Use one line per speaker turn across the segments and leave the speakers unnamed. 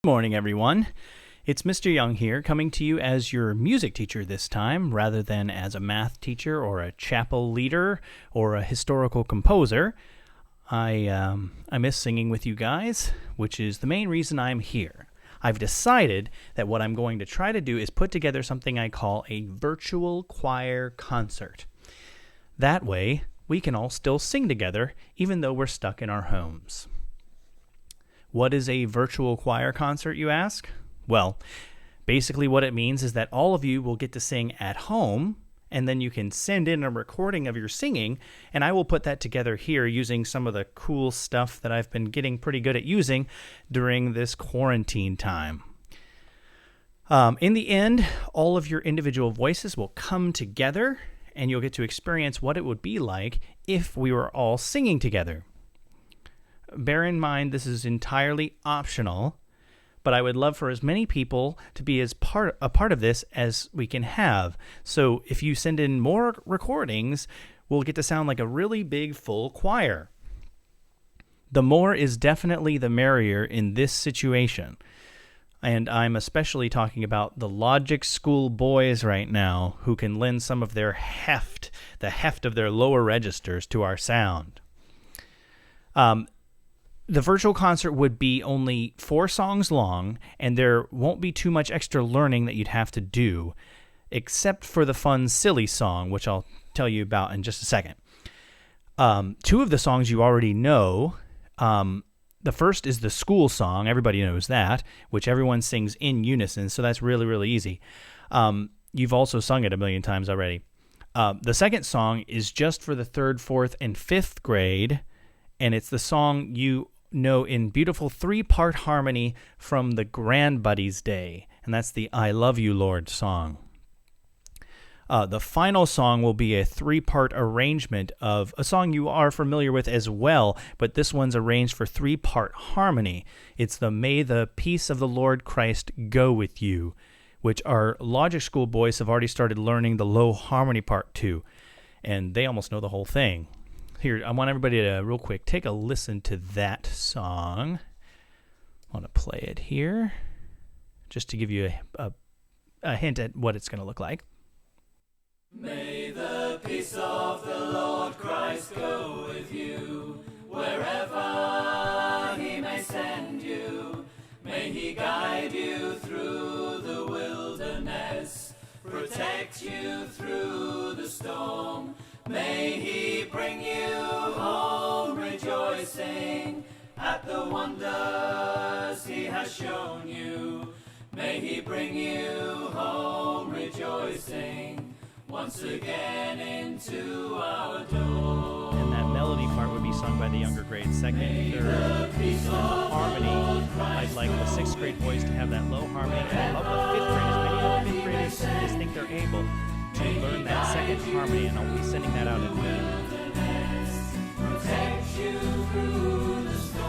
Morning, everyone. It's Mr. Young here, coming to you as your music teacher this time, rather than as a math teacher or a chapel leader or a historical composer. I miss singing with you guys, which is the main reason I'm here. I've decided that what I'm going to try to do is put together something I call a virtual choir concert. That way, we can all still sing together, even though we're stuck in our homes. What is a virtual choir concert, you ask? Well, basically what it means is that all of you will get to sing at home, and then you can send in a recording of your singing, and I will put that together here using some of the cool stuff that I've been getting pretty good at using during this quarantine time. In the end, all of your individual voices will come together, and you'll get to experience what it would be like if we were all singing together. Bear in mind, this is entirely optional, but I would love for as many people to be a part of this as we can have. So if you send in more recordings, we'll get to sound like a really big full choir. The more is definitely the merrier in this situation. And I'm especially talking about the Logic School boys right now who can lend some of their heft, the heft of their lower registers to our sound. The virtual concert would be only 4 songs long, and there won't be too much extra learning that you'd have to do, except for the fun, silly song, which I'll tell you about in just a second. 2 of the songs you already know. The first is the school song. Everybody knows that, which everyone sings in unison, so that's really, really easy. You've also sung it a million times already. The second song is just for the 3rd, 4th, and 5th grade, and it's the song you know in beautiful 3-part harmony from the Grand Buddies Day, and that's the I Love You, Lord song. The final song will be a 3-part arrangement of a song you are familiar with as well, but this one's arranged for 3-part harmony. It's the May the Peace of the Lord Christ Go With You, which our Logic School boys have already started learning the low harmony part too, and they almost know the whole thing. Here, I want everybody to, real quick, take a listen to that song. I want to play it here, just to give you a hint at what it's going to look like.
May the peace of the Lord Christ go with you, wherever he may send you. May he guide you through the wilderness, protect you through the storm. May he bring you home rejoicing at the wonders he has shown you. May he bring you home rejoicing once again into our door.
And that melody part would be sung by the younger grades, 2nd, 3rd, and the harmony. I'd like the 6th grade boys to have that low harmony, and I love the 5th grade. As many of the 5th graders just think they're able to learn that 2nd harmony, and I'll be sending that out in a minute.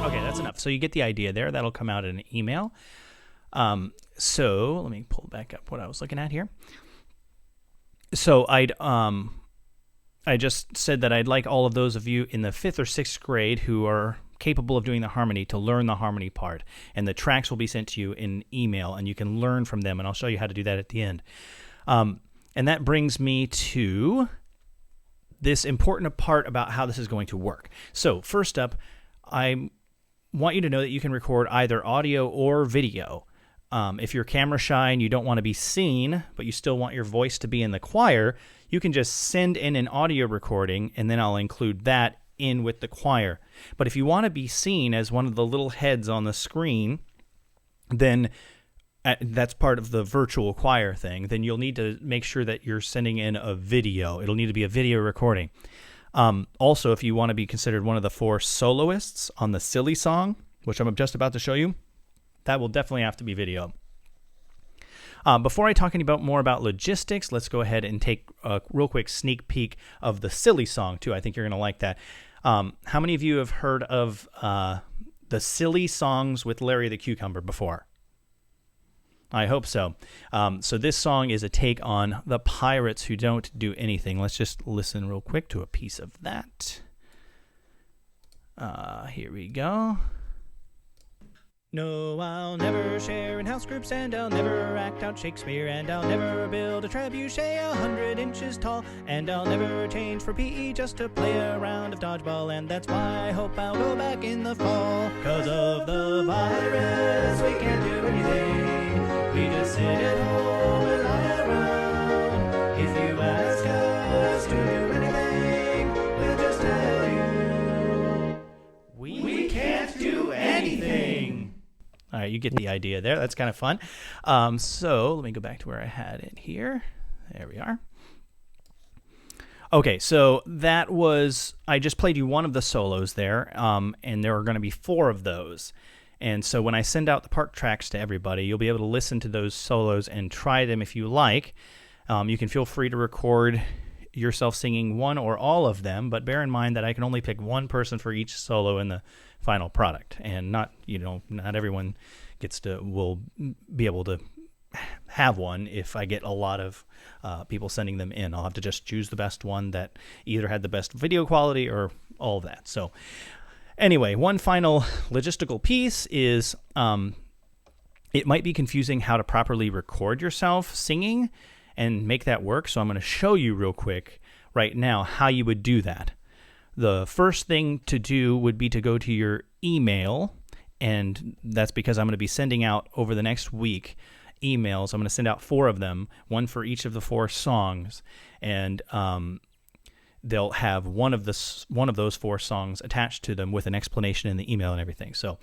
Okay, that's enough. So you get the idea there. That'll come out in an email. So let me pull back up what I was looking at here. So I just said that I'd like all of those of you in the 5th or 6th grade who are capable of doing the harmony to learn the harmony part, and the tracks will be sent to you in email, and you can learn from them, and I'll show you how to do that at the end. And that brings me to this important part about how this is going to work. So first up, I want you to know that you can record either audio or video. If you're camera shy and you don't want to be seen, but you still want your voice to be in the choir, you can just send in an audio recording, and then I'll include that in with the choir. But if you want to be seen as one of the little heads on the screen, then that's part of the virtual choir thing, then you'll need to make sure that you're sending in a video. It'll need to be a video recording. Also, if you want to be considered one of the 4 soloists on the silly song, which I'm just about to show you, that will definitely have to be video. Before I talk more about logistics, let's go ahead and take a real quick sneak peek of the silly song, too. I think you're going to like that. How many of you have heard of the silly songs with Larry the Cucumber before? I hope so. So this song is a take on the pirates who don't do anything. Let's just listen real quick to a piece of that. Here we go. No, I'll never share in house groups, and I'll never act out Shakespeare, and I'll never build a trebuchet 100 inches tall, and I'll never change for PE just to play a round of dodgeball, and that's why I hope I'll go back in the fall. 'Cause of the virus, we can't do anything. We just sit at home and lie around. If you ask us to do anything, we'll just tell you we can't do anything. All right, you get the idea there. That's kind of fun. So let me go back to where I had it here. There we are. Okay, so that was, I just played you one of the solos there, and there are going to be 4 of those. And so when I send out the part tracks to everybody, you'll be able to listen to those solos and try them if you like. You can feel free to record yourself singing one or all of them, but bear in mind that I can only pick one person for each solo in the final product, and not everyone will be able to have one. If I get a lot of people sending them in, I'll have to just choose the best one that either had the best video quality or all of that. So anyway, one final logistical piece is it might be confusing how to properly record yourself singing and make that work. So I'm going to show you real quick right now how you would do that. The first thing to do would be to go to your email, and that's because I'm going to be sending out over the next week emails. I'm going to send out 4 of them, one for each of the 4 songs, and they'll have one of those 4 songs attached to them with an explanation in the email and everything. So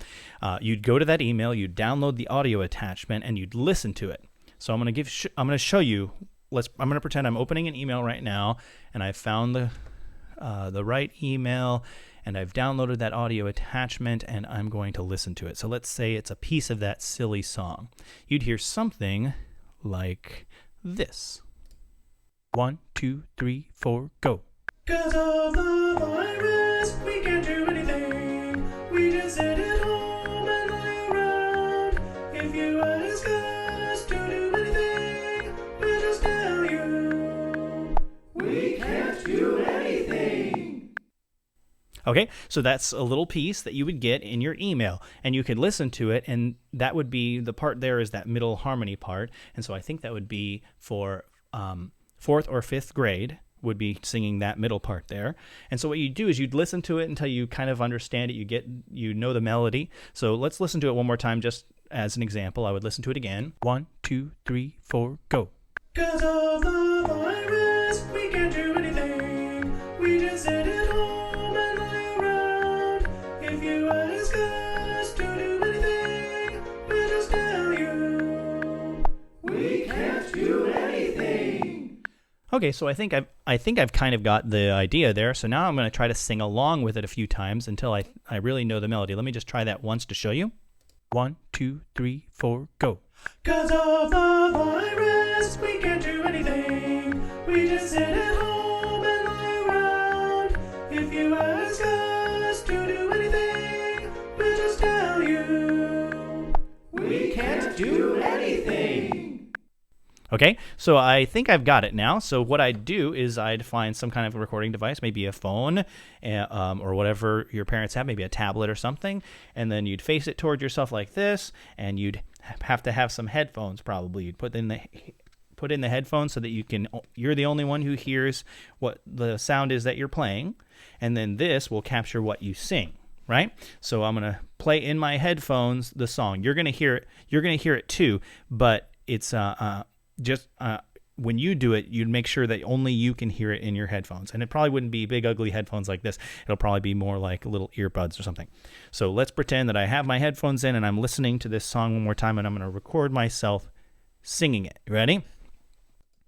you'd go to that email, you'd download the audio attachment, and you'd listen to it. So I'm going to show you. I'm going to pretend I'm opening an email right now, and I've found the right email, and I've downloaded that audio attachment, and I'm going to listen to it. So let's say it's a piece of that silly song. You'd hear something like this. 1, 2, 3, 4, go. 'Cause of the virus, we can't do anything. We just sit at home and lie around. If you ask us to do anything, we'll just tell you we can't do anything. Okay, so that's a little piece that you would get in your email, and you could listen to it, and that would be, the part there is that middle harmony part, and so I think that would be for 4th or 5th grade would be singing that middle part there. And so what you do is you'd listen to it until you kind of understand it, you know the melody. So let's listen to it one more time just as an example. I would listen to it again. 1, 2, 3, 4, go. 'Cause of the virus, we can't do anything. We just sit at home and lie around. If you ask us to do anything, we'll just tell you we can't do anything. Okay, so I think I've kind of got the idea there. So now I'm going to try to sing along with it a few times until I really know the melody. Let me just try that once to show you. 1, 2, 3, 4, go. 'Cause of the virus, we can't do anything. We just sit at home and lie around. If you ask us to do anything, we'll just tell you we can't do anything. Okay, so I think I've got it now. So what I'd do is I'd find some kind of recording device, maybe a phone or whatever your parents have, maybe a tablet or something, and then you'd face it toward yourself like this, and you'd have to have some headphones probably. You'd put in the headphones so that you're the only one who hears what the sound is that you're playing, and then this will capture what you sing. Right? So I'm going to play in my headphones the song. You're going to hear it. You're going to hear it too, but it's when you do it, you'd make sure that only you can hear it in your headphones. And it probably wouldn't be big, ugly headphones like this. It'll probably be more like little earbuds or something. So let's pretend that I have my headphones in and I'm listening to this song one more time, and I'm going to record myself singing it. Ready?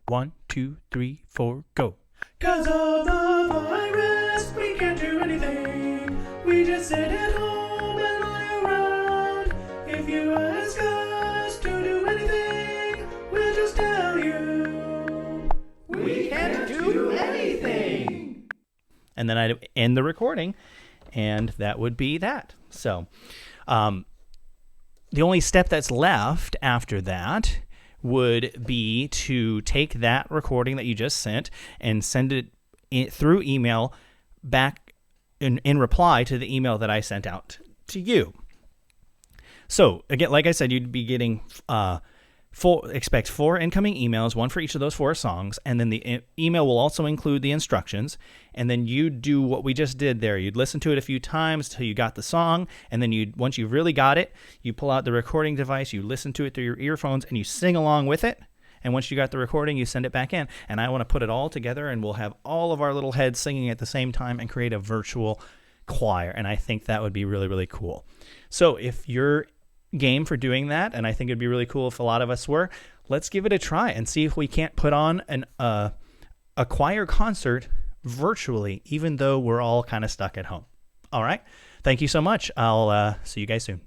1, 2, 3, 4, go. 'Cause of the virus, we can't do anything. We just sit at home and lie around. If you ask us to do anything, we'll just tell you we can't do anything. And then I'd end the recording, and that would be that. So the only step that's left after that would be to take that recording that you just sent and send it through email back in reply to the email that I sent out to you. So again, like I said, you'd be getting expect 4 incoming emails, one for each of those 4 songs, and then the email will also include the instructions. And then you do what we just did there. You'd listen to it a few times till you got the song, and then once you really got it, you pull out the recording device, you listen to it through your earphones, and you sing along with it. And once you got the recording, you send it back in. And I want to put it all together, and we'll have all of our little heads singing at the same time and create a virtual choir. And I think that would be really, really cool. So if you're game for doing that, and I think it'd be really cool if a lot of us were, let's give it a try and see if we can't put on a choir concert virtually, even though we're all kind of stuck at home. All right. Thank you so much. I'll see you guys soon.